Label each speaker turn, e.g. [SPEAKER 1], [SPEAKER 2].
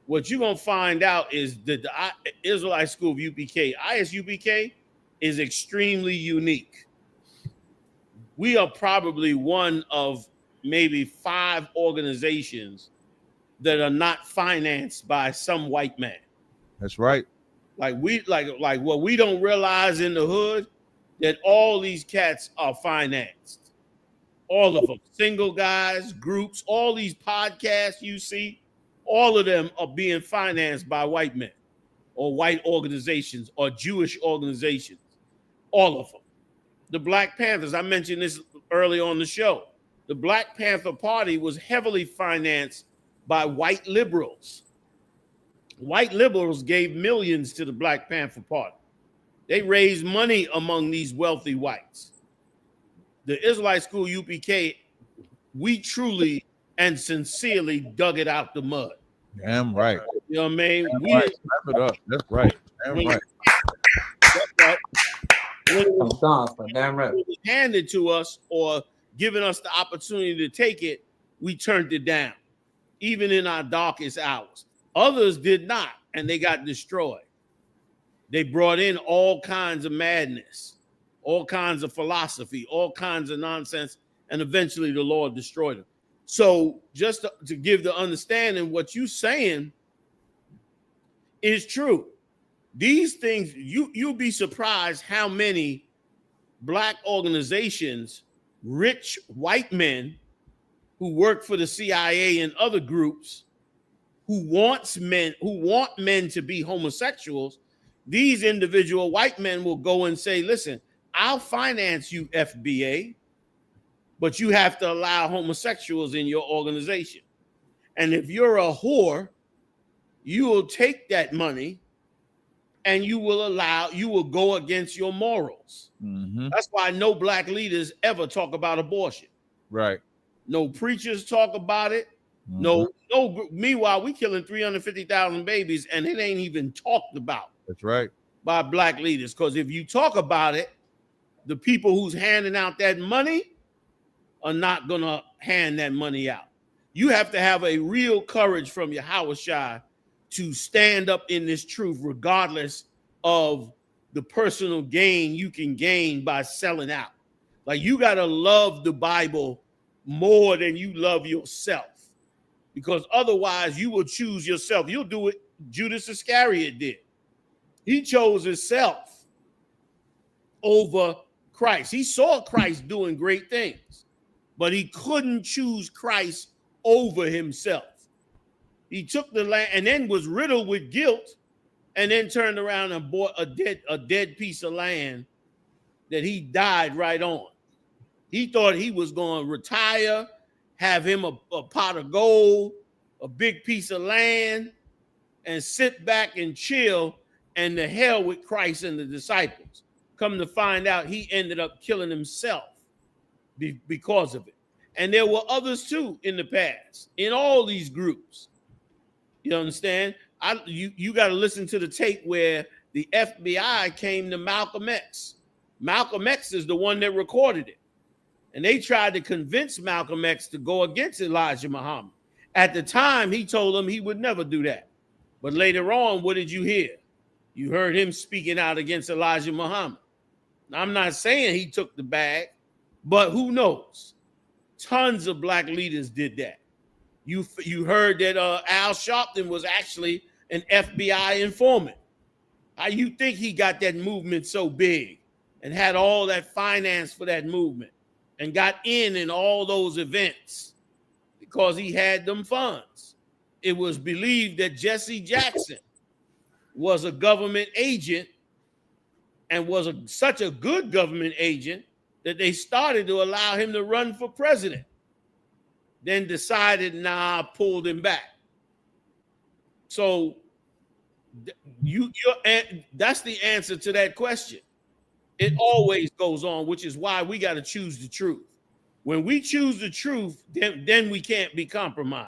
[SPEAKER 1] what you're gonna find out is that the Israelite School of UPK, ISUPK, is extremely unique. We are probably one of maybe 5 organizations that are not financed by some white man.
[SPEAKER 2] That's right.
[SPEAKER 1] Like what we don't realize in the hood, that all these cats are financed. All of them, single guys, groups, all these podcasts you see, all of them are being financed by white men or white organizations or Jewish organizations. All of them. The Black Panthers, I mentioned this early on the show. The Black Panther Party was heavily financed by white liberals. White liberals gave millions to the Black Panther Party. They raised money among these wealthy whites. The Israelite School UPK, we truly and sincerely dug it out the mud.
[SPEAKER 2] Damn right.
[SPEAKER 1] You know what I mean?
[SPEAKER 2] Damn
[SPEAKER 1] We
[SPEAKER 2] right.
[SPEAKER 1] didn't,
[SPEAKER 2] Wrap it up. That's right. Damn right.
[SPEAKER 1] that's right. When it was,
[SPEAKER 3] Damn right.
[SPEAKER 1] when it was handed to us or given us the opportunity to take it, we turned it down, even in our darkest hours. Others did not, and they got destroyed. They brought in all kinds of madness, all kinds of philosophy, all kinds of nonsense, and eventually the Lord destroyed them. So just to give the understanding, what you're saying is true. These things, you'll be surprised how many black organizations, rich white men who work for the CIA and other groups who want men to be homosexuals, these individual white men will go and say, listen, I'll finance you, FBA, but you have to allow homosexuals in your organization. And if you're a whore, you will take that money and you will go against your morals.
[SPEAKER 2] Mm-hmm.
[SPEAKER 1] That's why no black leaders ever talk about abortion.
[SPEAKER 2] Right.
[SPEAKER 1] No preachers talk about it.
[SPEAKER 2] Mm-hmm.
[SPEAKER 1] No. Meanwhile, we killing 350,000 babies, and it ain't even talked about.
[SPEAKER 2] That's right.
[SPEAKER 1] By black leaders. Because if you talk about it, the people who's handing out that money are not gonna hand that money out. You have to have a real courage from your Hawashai to stand up in this truth, regardless of the personal gain you can gain by selling out. Like, you gotta love the Bible more than you love yourself, because otherwise you will choose yourself. You'll do what Judas Iscariot did. He chose himself over Christ. He saw Christ doing great things, but he couldn't choose Christ over himself. He took the land and then was riddled with guilt, and then turned around and bought a dead piece of land that he died right on. He thought he was going to retire, have him a pot of gold, a big piece of land, and sit back and chill, and the hell with Christ and the disciples. Come to find out, he ended up killing himself because of it. And there were others too in the past, in all these groups. You understand? You got to listen to the tape where the FBI came to Malcolm X. Malcolm X is the one that recorded it. And they tried to convince Malcolm X to go against Elijah Muhammad. At the time, he told them he would never do that. But later on, what did you hear? You heard him speaking out against Elijah Muhammad. Now, I'm not saying he took the bag, but who knows? Tons of black leaders did that. You heard that Al Sharpton was actually an FBI informant. How you think he got that movement so big and had all that finance for that movement and got in all those events? Because he had them funds. It was believed that Jesse Jackson was a government agent and was such a good government agent that they started to allow him to run for president. Then decided, pulled him back. So that's the answer to that question. It always goes on, which is why we got to choose the truth. When we choose the truth, then we can't be compromised.